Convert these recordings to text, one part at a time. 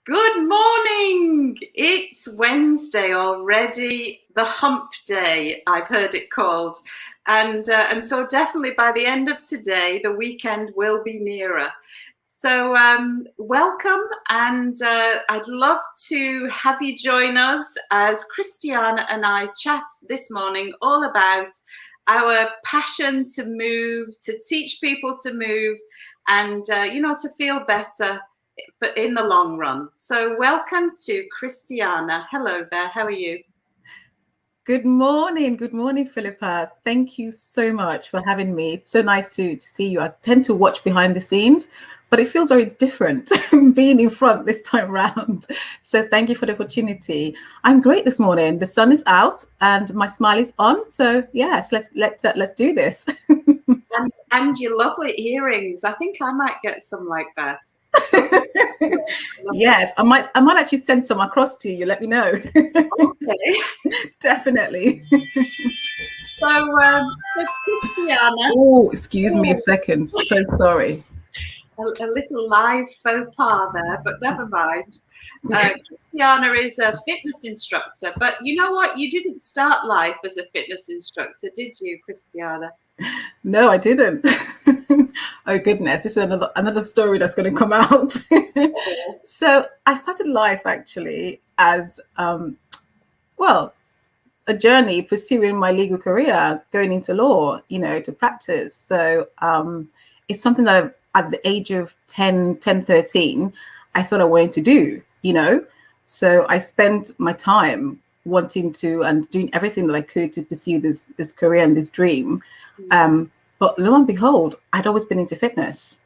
Good morning. It's Wednesday already, the hump day, I've heard it called. And so definitely by the end of today, the weekend will be nearer. So welcome, and I'd love to have you join us as Christiana and I chat this morning all about our passion to move, to teach people to move, and to feel better but in the long run. So welcome to Christiana. Hello there. How are you? Good morning. Good morning, Philippa. Thank you so much for having me. It's so nice to see you. I tend to watch behind the scenes, but it feels very different being in front this time round. So thank you for the opportunity. I'm great this morning. The sun is out and my smile is on. So yes, let's do this. And your lovely earrings. I think I might get some like that. Yes, I might actually send some across to you. Let me know. Okay. Definitely. So Christiana. Oh, excuse me a second. So sorry. A little live faux pas there, but never mind. Christiana is a fitness instructor, but you know what? You didn't start life as a fitness instructor, did you, Christiana? No, I didn't. Oh goodness, this is another story that's going to come out. So I started life actually as well, a journey pursuing my legal career, going into law, to practice. So it's something that at the age of 13, I thought I wanted to do. So I spent my time wanting to and doing everything that I could to pursue this career and this dream. But lo and behold, I'd always been into fitness.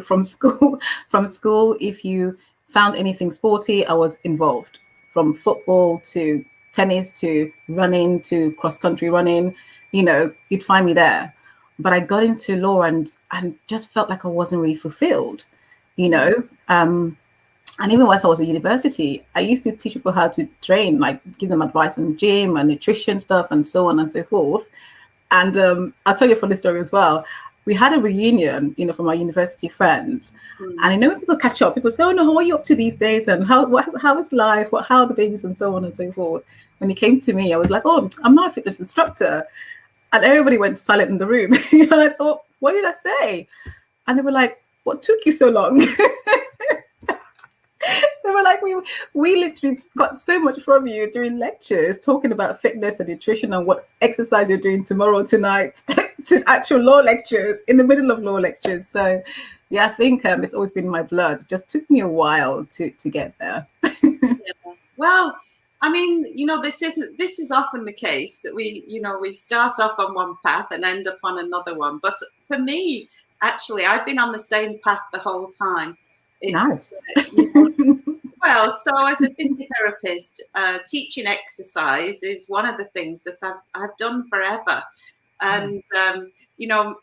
From school, if you found anything sporty, I was involved. From football to tennis to running to cross country running, you'd find me there. But I got into law and just felt like I wasn't really fulfilled, you know. And even whilst I was at university, I used to teach people how to train, like give them advice on gym and nutrition stuff and so on and so forth. And I'll tell you a funny story as well. We had a reunion, from our university friends. And I know when people catch up, people say, "Oh no, how are you up to these days? And how is life? How are the babies and so on and so forth." When it came to me, I was like, "Oh, I'm not a fitness instructor," and everybody went silent in the room. And I thought, "What did I say?" And they were like, "What took you so long?" They were like, we literally got so much from you during lectures, talking about fitness and nutrition and what exercise you're doing tomorrow, tonight, to actual law lectures, in the middle of law lectures. So, yeah, I think it's always been in my blood. It just took me a while to get there. Yeah. Well, I mean, this is often the case that we start off on one path and end up on another one. But for me, actually, I've been on the same path the whole time. Nice. Well, so as a physiotherapist, teaching exercise is one of the things that I've done forever. And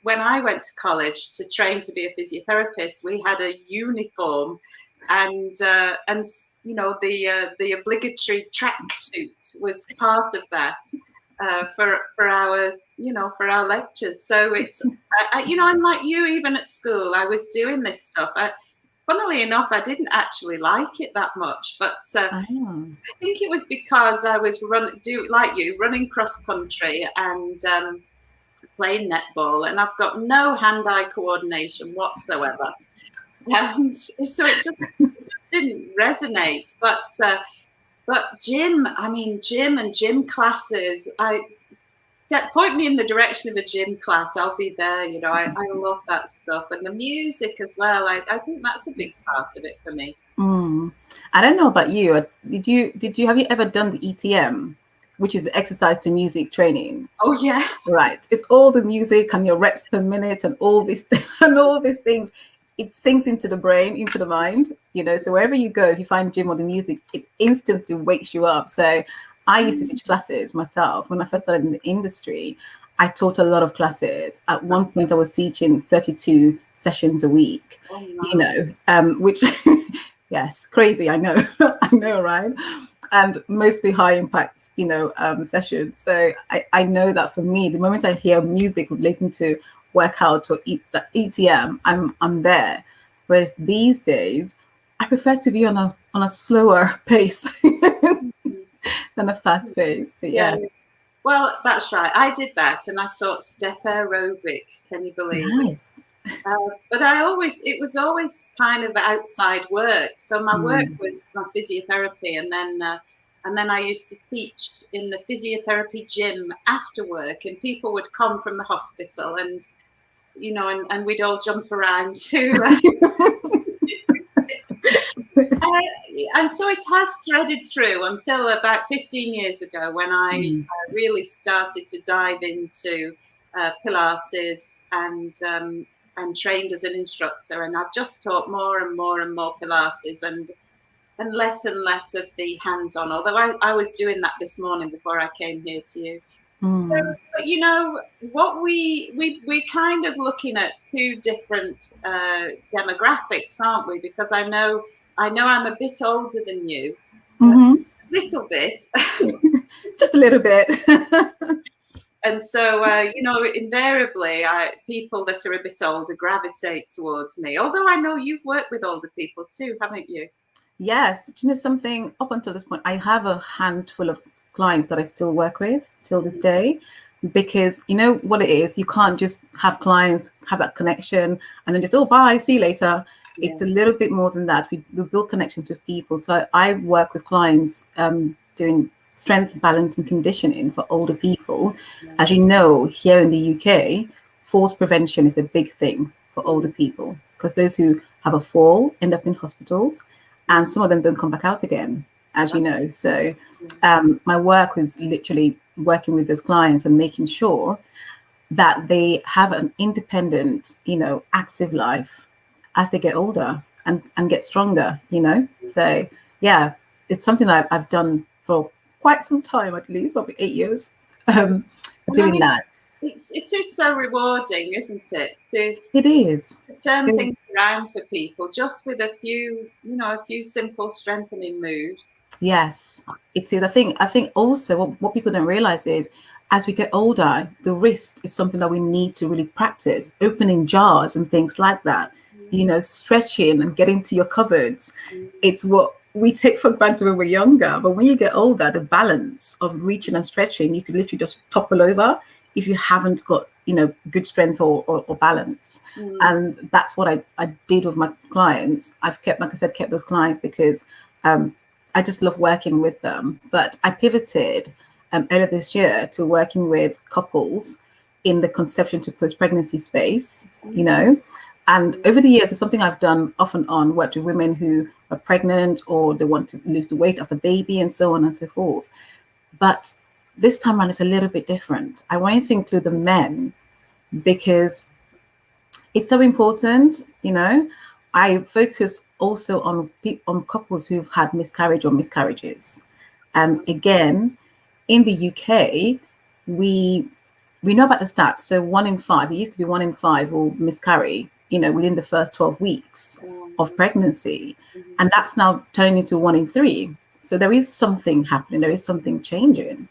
when I went to college to train to be a physiotherapist, we had a uniform, and the obligatory tracksuit was part of that for our lectures. So it's I'm like you, even at school, I was doing this stuff. Funnily enough, I didn't actually like it that much, but I think it was because I was running cross country and playing netball, and I've got no hand-eye coordination whatsoever, and so it just didn't resonate. But gym and gym classes, point me in the direction of a gym class, I'll be there. I love that stuff, and the music as well. I think that's a big part of it for me. I don't know about you. Have you ever done the ETM, which is the exercise to music training? Oh yeah, right. It's all the music and your reps per minute and all this and all these things. It sinks into the brain, into the mind. So wherever you go, if you find gym or the music, it instantly wakes you up. So I used to teach classes myself when I first started in the industry. I taught a lot of classes. At one point, I was teaching 32 sessions a week. Which, yes, crazy. I know, I know, right? And mostly high impact, sessions. So I know that for me, the moment I hear music relating to workouts or ETM, I'm there. Whereas these days, I prefer to be on a slower pace than a fast pace. But Yeah. yeah. Well, that's right. I did that, and I taught step aerobics. Can you believe it? Nice. But it was always kind of outside work. So my work was my physiotherapy, and then I used to teach in the physiotherapy gym after work, and people would come from the hospital, and and we'd all jump around too. And so it has threaded through until about 15 years ago when I really started to dive into Pilates and trained as an instructor. And I've just taught more and more and more Pilates and less of the hands-on. Although I was doing that this morning before I came here to you. So, but what we're kind of looking at two different demographics, aren't we? Because I know I'm a bit older than you, a little bit, just a little bit. and so invariably, people that are a bit older gravitate towards me. Although I know you've worked with older people too, haven't you? Yes. Do you know something? Up until this point, I have a handful of clients that I still work with till this day, because you know what it is. You can't just have clients have that connection and then just, oh, bye, see you later. Yeah. It's a little bit more than that. We build connections with people. So I work with clients doing strength, balance, and conditioning for older people. Yeah. As you know, here in the UK, falls prevention is a big thing for older people, because those who have a fall end up in hospitals, and some of them don't come back out again, as you know. So my work was literally working with those clients and making sure that they have an independent, active life as they get older and get stronger, So yeah, it's something I've done for quite some time, at least probably 8 years, doing that. It is so rewarding, isn't it? It is. Turn things around for people just with a few simple strengthening moves. Yes, it is. I think also what people don't realize is, as we get older, the wrist is something that we need to really practice, opening jars and things like that, stretching and getting to your cupboards. It's what we take for granted when we're younger. But when you get older, the balance of reaching and stretching, you could literally just topple over if you haven't got, good strength or balance. And that's what I did with my clients. I've kept those clients because I just love working with them. But I pivoted earlier this year to working with couples in the conception to post-pregnancy space, And over the years, it's something I've done off and on, worked with women who are pregnant or they want to lose the weight of the baby and so on and so forth. But this time around, it's a little bit different. I wanted to include the men because it's so important, I focus also on couples who've had miscarriage or miscarriages. Again, in the UK, we know about the stats. So 1 in 5, it used to be 1 in 5 will miscarry, within the first 12 weeks of pregnancy. And that's now turning into 1 in 3. So there is something happening. There is something changing.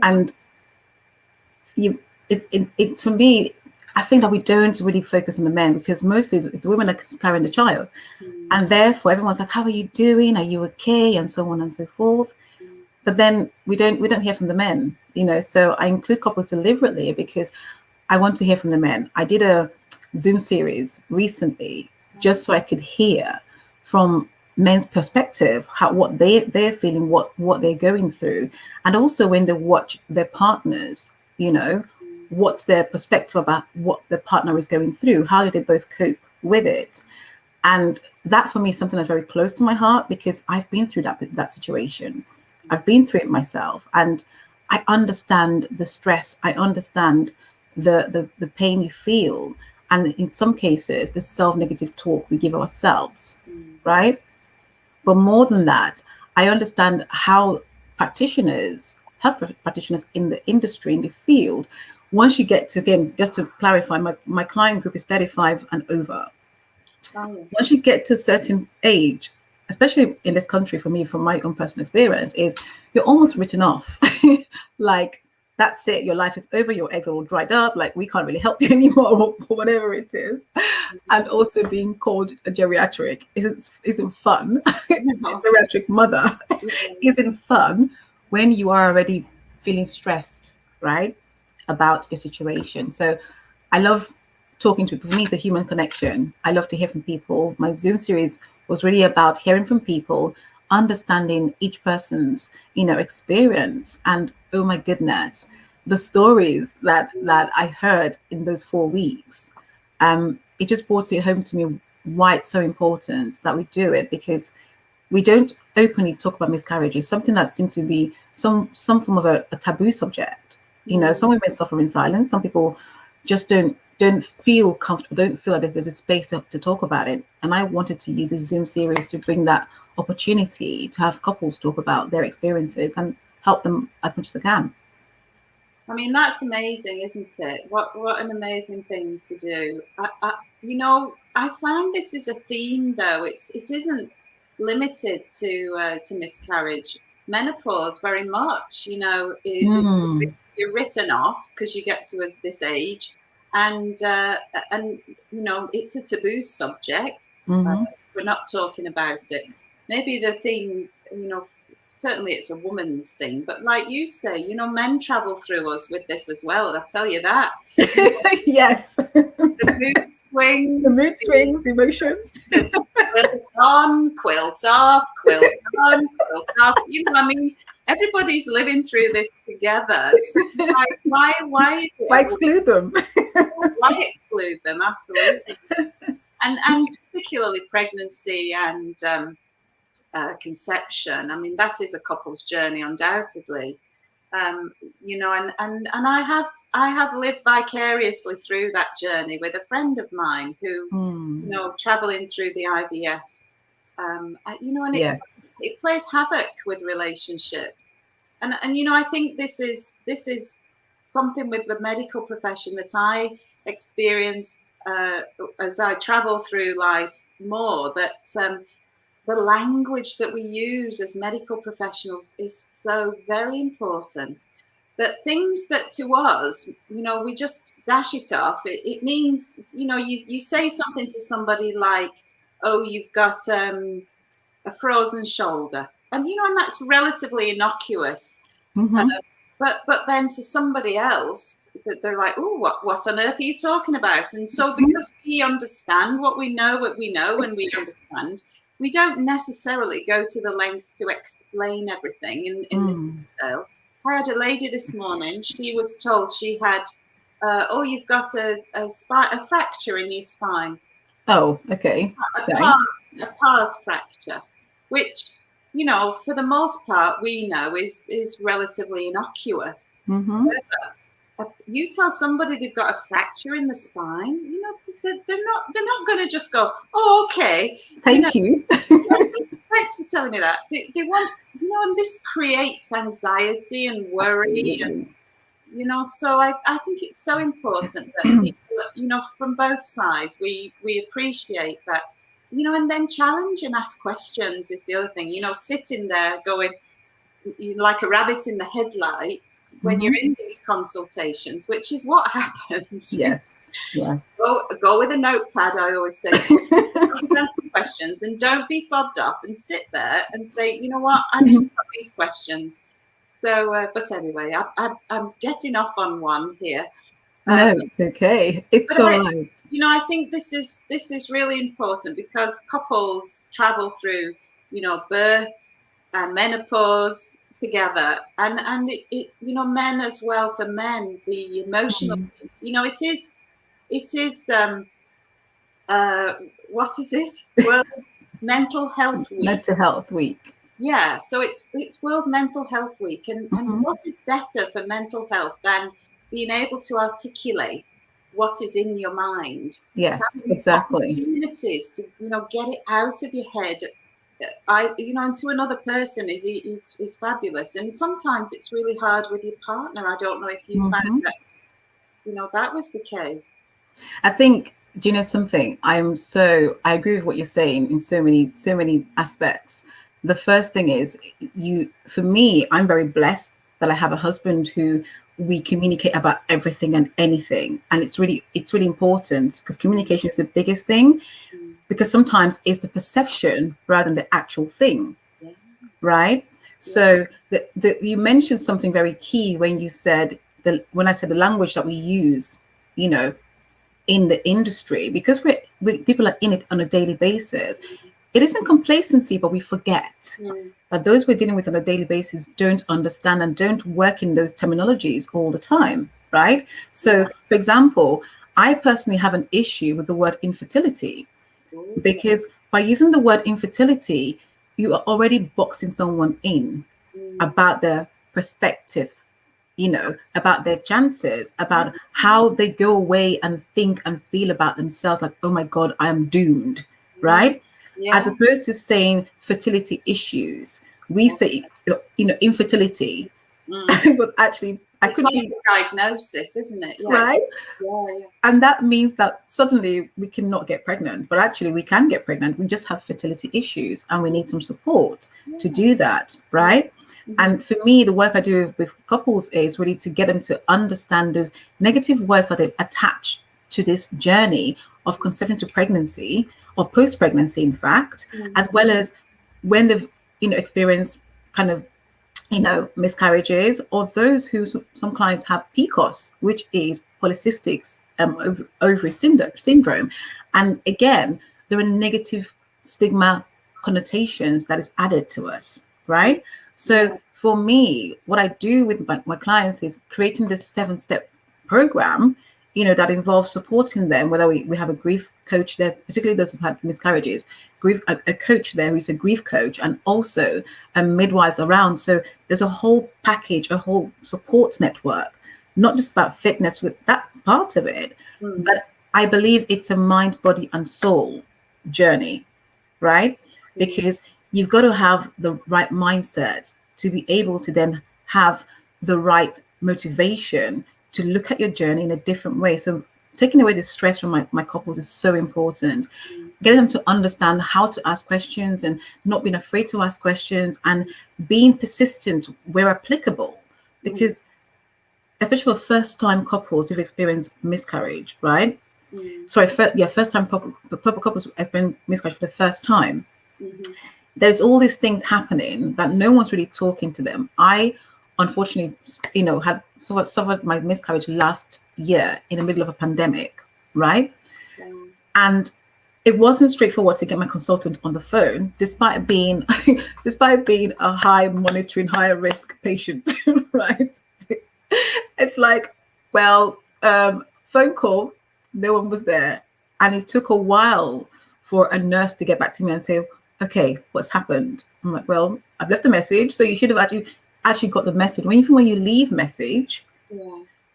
And it for me, I think that we don't really focus on the men, because mostly it's the women that are carrying the child. And therefore everyone's like, how are you doing? Are you okay? And so on and so forth. But then we don't hear from the men, so I include couples deliberately because I want to hear from the men. I did a Zoom series recently just so I could hear from men's perspective, what they're feeling, what they're going through. And also when they watch their partners, what's their perspective about what the partner is going through? How do they both cope with it? And that for me is something that's very close to my heart, because I've been through that situation. I've been through it myself, and I understand the stress. I understand the pain you feel, and in some cases, the self-negative talk we give ourselves, right? But more than that, I understand how health practitioners in the industry, in the field, once you get to, again, just to clarify, my client group is 35 and over. Once you get to a certain age, especially in this country, for me, from my own personal experience, is you're almost written off. Like, that's it, your life is over, your eggs are all dried up, like we can't really help you anymore, or whatever it is. And also being called a geriatric isn't fun. No. Geriatric mother Yeah. isn't fun when you are already feeling stressed, right, about your situation. So I love talking to people. For me, it's a human connection. I love to hear from people. My Zoom series was really about hearing from people, understanding each person's, experience. And oh my goodness, the stories that I heard in those 4 weeks, it just brought it home to me why it's so important that we do it, because we don't openly talk about miscarriages, something that seems to be some form of a taboo subject. Some women suffer in silence. Some people just don't feel comfortable, don't feel like there's a space to talk about it. And I wanted to use the Zoom series to bring that opportunity to have couples talk about their experiences and help them as much as I can. I mean, that's amazing, isn't it? What an amazing thing to do. I find this is a theme, though. It isn't limited to miscarriage. Menopause, very much. You're written off because you get to this age, and it's a taboo subject. We're not talking about it. Maybe the thing, certainly it's a woman's thing, but like you say, men travel through us with this as well. I tell you that. Yes. The mood swings. The mood swings, the emotions. Quilt on, quilt off, quilt on, quilt off. I mean, everybody's living through this together. So why is it? Why exclude them? Why exclude them? Absolutely. And particularly pregnancy and conception. I mean, that is a couple's journey, undoubtedly. And I have lived vicariously through that journey with a friend of mine who, traveling through the IVF. And yes, it plays havoc with relationships. And I think this is something with the medical profession that I experience as I travel through life more, that the language that we use as medical professionals is so very important. That things that to us, we just dash it off. It means, you say something to somebody like, oh, you've got a frozen shoulder. And that's relatively innocuous. But then to somebody else, they're like, oh, what on earth are you talking about? And so because we understand what we know, and we understand, we don't necessarily go to the lengths to explain everything in the detail. I had a lady this morning. She was told she had, you've got a fracture in your spine. Oh, okay. A pars fracture, which, for the most part, we know is relatively innocuous. You tell somebody they've got a fracture in the spine, they're not going to just go, oh, okay. Thank you. Thanks for telling me that. They want, and this creates anxiety and worry. Absolutely. And, so I think it's so important that people, from both sides, we appreciate that, and then challenge and ask questions is the other thing. Sitting there going, like a rabbit in the headlights when you're in these consultations, which is what happens. Yes. Go with a notepad, I always say. Ask questions and don't be fobbed off, and sit there and say, you know what, I've just got these questions. So, but anyway, I'm getting off on one here. No, it's okay. It's all right. I think this is really important because couples travel through, birth and menopause together, and it men as well. For men, the emotional piece, it is what is it? World Mental Health Week. Mental Health Week. Yeah, so it's World Mental Health Week, and what is better for mental health than being able to articulate what is in your mind? Yes, exactly. Opportunities to get it out of your head. And to another person is fabulous. And sometimes it's really hard with your partner. I don't know if you found that, that was the case. I think, do you know something? I agree with what you're saying in so many aspects. The first thing is for me, I'm very blessed that I have a husband who we communicate about everything and anything, and it's really important, because communication is the biggest thing, because sometimes it's the perception rather than the actual thing, right? So you mentioned something very key when you said when I said the language that we use, you know, in the industry, because people are in it on a daily basis. It isn't complacency, but we forget that those we're dealing with on a daily basis don't understand and don't work in those terminologies all the time, right? So, for example, I personally have an issue with the word infertility, because by using the word infertility, you are already boxing someone in about their perspective, you know, about their chances, about how they go away and think and feel about themselves, like, oh my God, I am doomed, right? As opposed to saying fertility issues, we say, you know, infertility. But actually, it's like a diagnosis, isn't it? Right? And that means that suddenly we cannot get pregnant, but actually we can get pregnant. We just have fertility issues and we need some support to do that, right? And for me, the work I do with couples is really to get them to understand those negative words that they attach to this journey of conception to pregnancy, or post-pregnancy, in fact, as well as when they've, you know, experienced kind of, you know, miscarriages, or those who, some clients have PCOS, which is polycystic ovary syndrome. And again, there are negative stigma connotations that is added to us, right? So for me, what I do with my clients is creating this 7-step program, you know, that involves supporting them, whether we have a grief coach there, particularly those who've had miscarriages, a coach there who's a grief coach, and also midwives around. So there's a whole package, a whole support network, not just about fitness, that's part of it, but I believe it's a mind, body, and soul journey, right? Because you've got to have the right mindset to be able to then have the right motivation to look at your journey in a different way. So taking away the stress from my couples is so important. Getting them to understand how to ask questions and not being afraid to ask questions, and being persistent where applicable. Because especially for first-time couples who've experienced miscarriage, right? Sorry, first-time couples who've experienced miscarriage for the first time. There's all these things happening that no one's really talking to them. I, unfortunately, you know, had suffered my miscarriage last year in the middle of a pandemic, right? And it wasn't straightforward to get my consultant on the phone, despite being a high monitoring, high risk patient, right? It's like, well, phone call, no one was there, and it took a while for a nurse to get back to me and say, okay, what's happened? I'm like, well, I've left a message, so you should have actually got the message. Even when you leave message,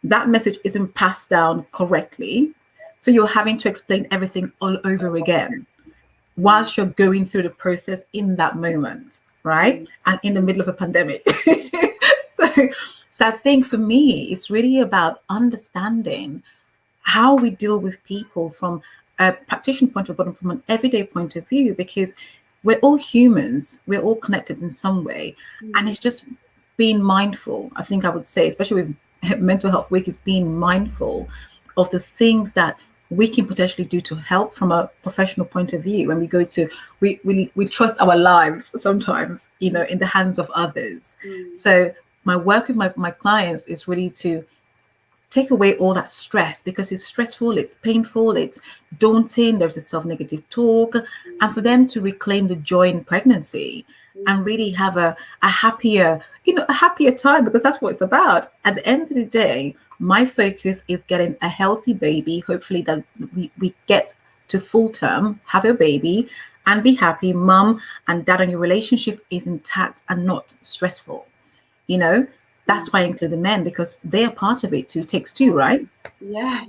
that message isn't passed down correctly, so you're having to explain everything all over again whilst you're going through the process in that moment, right? And in the middle of a pandemic. So I think for me, it's really about understanding how we deal with people from a practitioner point of view, but from an everyday point of view, because we're all humans, we're all connected in some way. And it's just being mindful, I think I would say, especially with Mental Health Week, is being mindful of the things that we can potentially do to help from a professional point of view. When we go to, we trust our lives sometimes, you know, in the hands of others. So my work with my clients is really to take away all that stress, because it's stressful, it's painful, it's daunting, there's a self-negative talk, and for them to reclaim the joy in pregnancy and really have a happier, you know, a happier time, because that's what it's about. At the end of the day, my focus is getting a healthy baby, hopefully that we get to full term, have a baby and be happy, mum and dad, and your relationship is intact and not stressful. You know, that's why I include the men, because they are part of it too. It takes two, right? Yeah.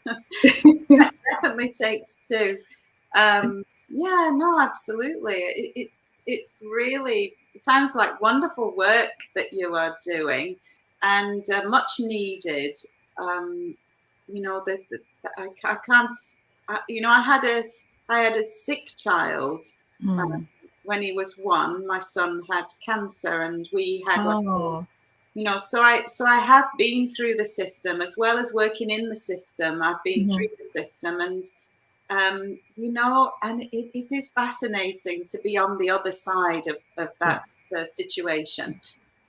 That definitely takes two. Yeah, no, absolutely. It's really, it sounds like wonderful work that you are doing, and much needed. You know, I can't. You know, I had a sick child when he was 1. My son had cancer, and we had like so I have been through the system as well as working in the system. I've been through the system, and and it is fascinating to be on the other side of that situation.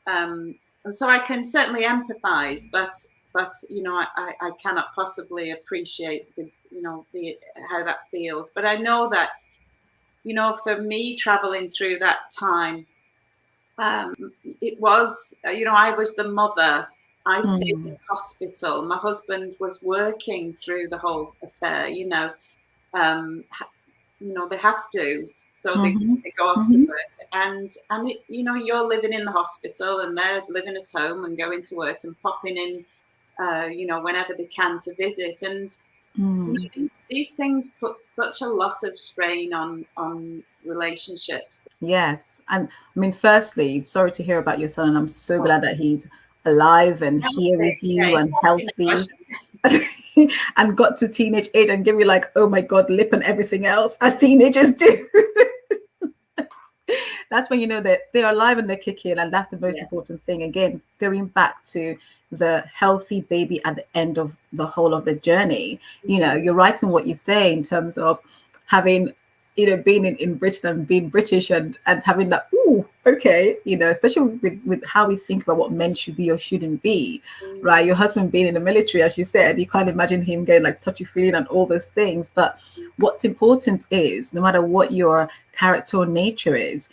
And so I can certainly empathize, but I cannot possibly appreciate the how that feels. But I know that for me traveling through that time, it was I was the mother. I stayed in hospital. My husband was working through the whole affair. They have to, so they go off to work, and you're living in the hospital, and they're living at home and going to work and popping in, whenever they can to visit, and these things put such a lot of strain on relationships. Yes. And I mean, firstly, sorry to hear about your son. And I'm so glad that he's alive and here with you and healthy and got to teenage age and give you like, oh my God, lip and everything else as teenagers do. That's when you know that they're alive and they're kicking. And that's the most important thing. Again, going back to the healthy baby at the end of the whole of the journey. You're right in what you say in terms of having being in Britain and being British and having that, okay, especially with how we think about what men should be or shouldn't be, right? Your husband being in the military, as you said, you can't imagine him getting like touchy-feely and all those things. But what's important is, no matter what your character or nature is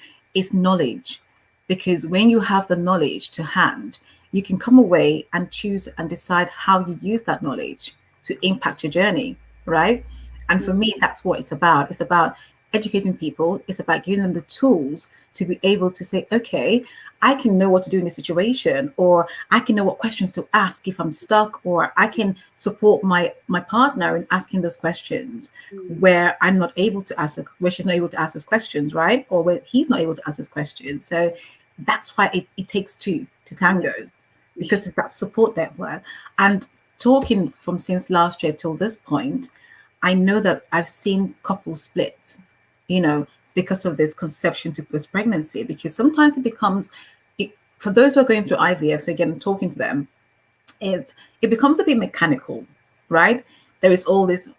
knowledge. Because when you have the knowledge to hand, you can come away and choose and decide how you use that knowledge to impact your journey, right? And for me, that's what it's about. It's about educating people. It's about giving them the tools to be able to say, okay, I can know what to do in this situation, or I can know what questions to ask if I'm stuck, or I can support my partner in asking those questions where I'm not able to ask, where she's not able to ask those questions, right? Or where he's not able to ask those questions. So that's why it takes two to tango, because it's that support network. And talking from since last year till this point, I know that I've seen couples split, because of this conception to post-pregnancy, because sometimes it becomes, for those who are going through IVF, so again, talking to them, it becomes a bit mechanical, right? There is all this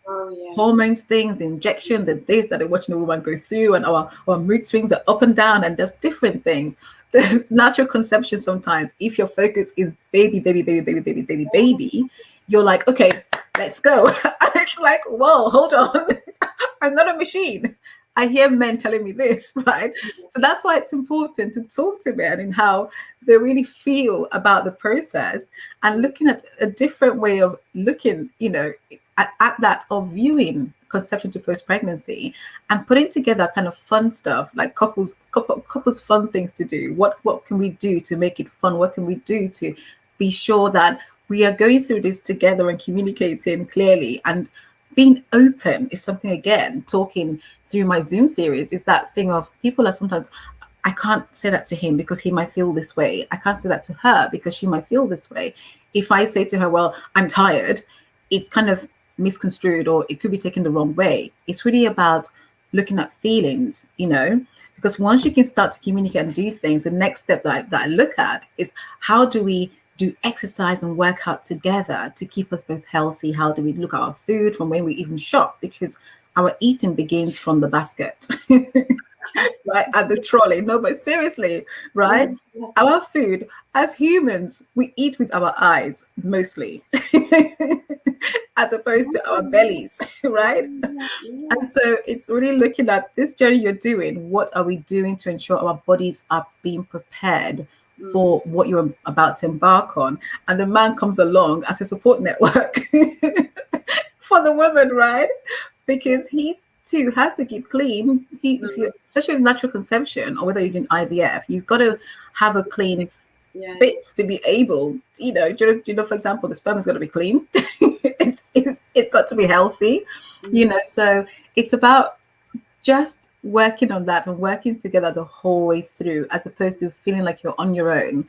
hormones things, the injection, the this that they're watching the woman go through, and our mood swings are up and down, and there's different things. The natural conception, sometimes, if your focus is baby, you're like, okay, let's go. It's like, whoa, hold on. I'm not a machine. I hear men telling me this, right? So that's why it's important to talk to men and how they really feel about the process, and looking at a different way of looking, at that, of viewing conception to post-pregnancy, and putting together kind of fun stuff, like couples fun things to do. What can we do to make it fun? What can we do to be sure that we are going through this together and communicating clearly? And being open is something, again, talking through my Zoom series, is that thing of people are sometimes, I can't say that to him because he might feel this way. I can't say that to her because she might feel this way. If I say to her, well, I'm tired, it's kind of misconstrued, or it could be taken the wrong way. It's really about looking at feelings, because once you can start to communicate and do things, the next step that I look at is, how do we do exercise and work out together to keep us both healthy? How do we look at our food from when we even shop? Because our eating begins from the basket, right, at the trolley. No, but seriously, right? Our food, as humans, we eat with our eyes mostly, as opposed to our bellies, right? And so it's really looking at this journey you're doing. What are we doing to ensure our bodies are being prepared for what you're about to embark on? And the man comes along as a support network for the woman, right? Because he too has to keep clean. If you, especially with natural conception, or whether you're doing IVF, you've got to have a clean bits to be able, for example, the sperm has got to be clean. It's got to be healthy, so it's about just working on that and working together the whole way through, as opposed to feeling like you're on your own,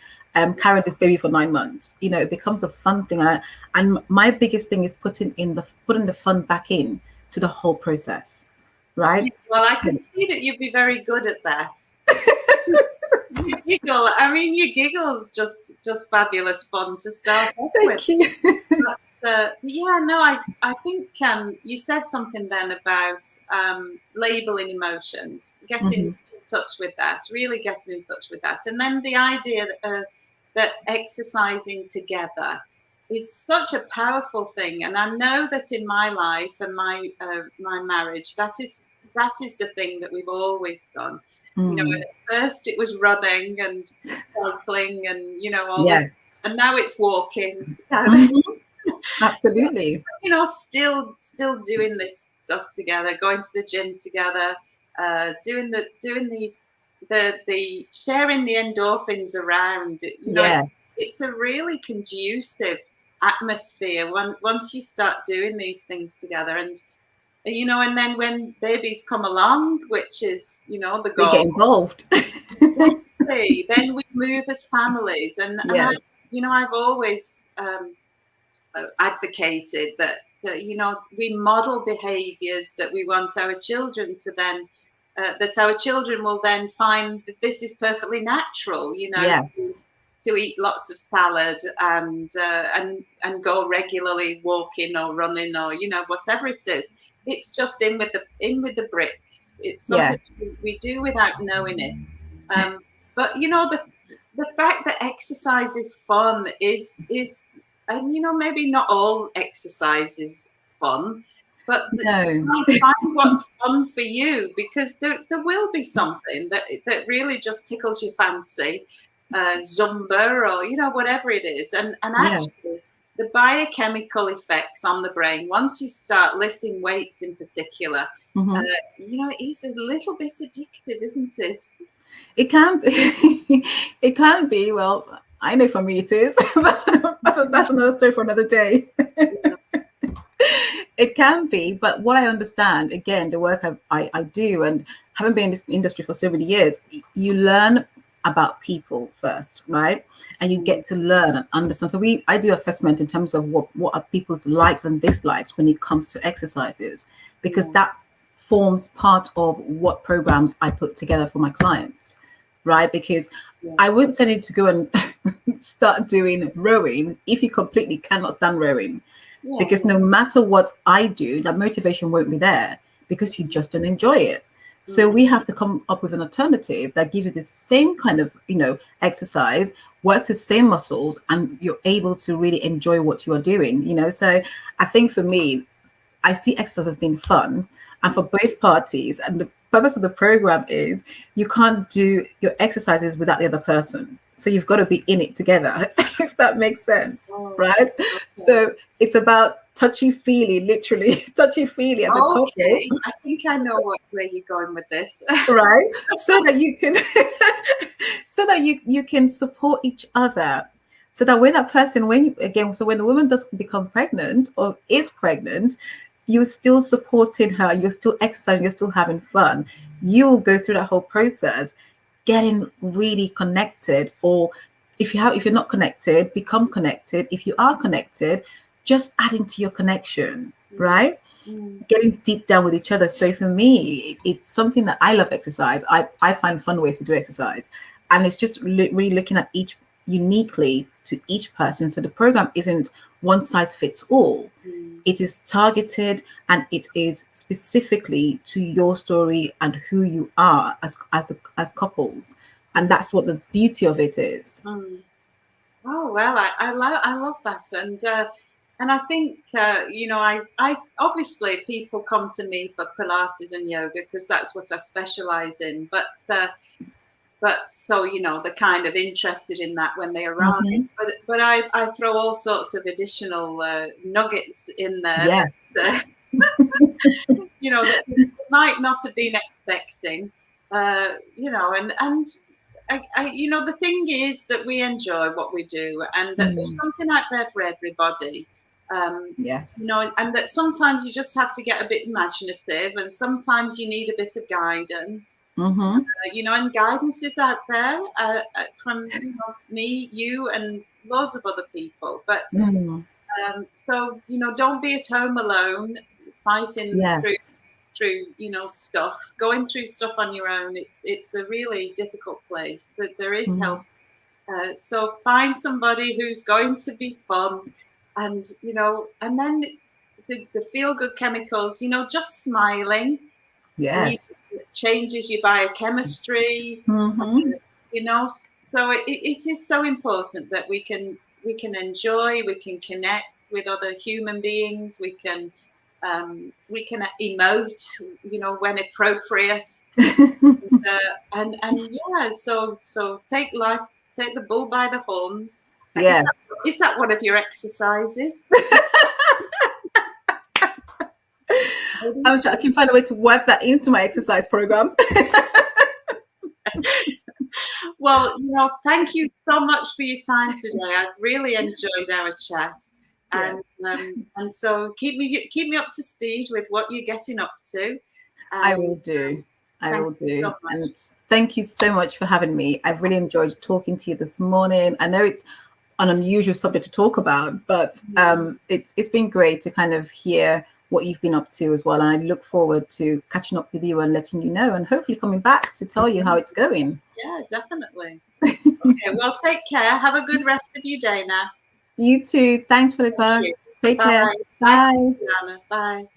carrying this baby for 9 months. It becomes a fun thing. And my biggest thing is putting the fun back in to the whole process, right? Well, I can see that you'd be very good at that. You giggle. I mean, your giggle's just fabulous fun to start off with. Thank you. Yeah, no, I think you said something then about labeling emotions, getting in touch with that, really getting in touch with that, and then the idea that exercising together is such a powerful thing. And I know that in my life and my marriage, that is the thing that we've always done. You know, and at first it was running and cycling and all Yes. this, and now it's walking. Absolutely. Still doing this stuff together, going to the gym together, doing the sharing the endorphins around. Yes. It's a really conducive atmosphere once you start doing these things together. And and then when babies come along, which is the We goal, get involved. then we move as families. And Yes. I've always advocated that we model behaviors that we want our children to then that our children will then find that this is perfectly natural. Yes. To eat lots of salad and go regularly walking or running or whatever it is. It's just in with the bricks. It's something we do without knowing it. But the fact that exercise is fun is and maybe not all exercise is fun, but find what's fun for you, because there will be something that really just tickles your fancy. Zumba or whatever it is, and actually the biochemical effects on the brain once you start lifting weights in particular, it's a little bit addictive, isn't it? It can be. It can be. Well, I know for me it is. That's another story for another day. It can be, but what I understand, again, the work I do, and having been in this industry for so many years, you learn about people first, right? And you get to learn and understand. So I do assessment in terms of what are people's likes and dislikes when it comes to exercises, because that forms part of what programs I put together for my clients, right? Because I wouldn't send you to go and start doing rowing if you completely cannot stand rowing. Because no matter what I do, that motivation won't be there because you just don't enjoy it. So we have to come up with an alternative that gives you the same kind of, exercise, works the same muscles, and you're able to really enjoy what you are doing, So I think for me, I see exercise as being fun, and for both parties. And the purpose of the program is you can't do your exercises without the other person. So you've got to be in it together, if that makes sense, right? Okay. So it's about touchy-feely, literally touchy-feely as a couple. I think I know where you're going with this. Right? So that you can you can support each other. So that when that person, when the woman does become pregnant or is pregnant, you're still supporting her, you're still exercising, you're still having fun. You'll go through that whole process, getting really connected. Or if you're not connected, become connected. If you are connected, just adding to your connection, right? Getting deep down with each other. So for me, it's something that I love exercise. I find fun ways to do exercise, and it's just really looking at each uniquely to each person. So the program isn't one size fits all. It is targeted, and it is specifically to your story and who you are as couples, and that's what the beauty of it is. Oh well, I love that, and I think I obviously people come to me for Pilates and yoga because that's what I specialize in, but so they're kind of interested in that when they arrive. But I throw all sorts of additional nuggets in there. Yes. That they might not have been expecting. And the thing is that we enjoy what we do, and that there's something out there for everybody. Yes. And that sometimes you just have to get a bit imaginative, and sometimes you need a bit of guidance. And guidance is out there from me, you, and loads of other people. But so don't be at home alone fighting through through, stuff, going through stuff on your own. It's a really difficult place. That there is help. So find somebody who's going to be fun, and and then the feel good chemicals. Just smiling. Yes. Changes your biochemistry. So it is so important that we can enjoy, we can connect with other human beings, we can emote, when appropriate, and yeah. So take the bull by the horns. Yes. Is that one of your exercises? I'm sure I can find a way to work that into my exercise program. Well, thank you so much for your time today. I really enjoyed our chat, and so keep me up to speed with what you're getting up to. I will do. I will do. So and thank you so much for having me. I've really enjoyed talking to you this morning. I know it's an unusual subject to talk about, but it's been great to kind of hear what you've been up to as well. And I look forward to catching up with you and letting you know, and hopefully coming back to tell you how it's going. Yeah, definitely. Okay, well, take care. Have a good rest of your day now. You too. Thanks, Philippa. Take care. Bye. Bye. Bye.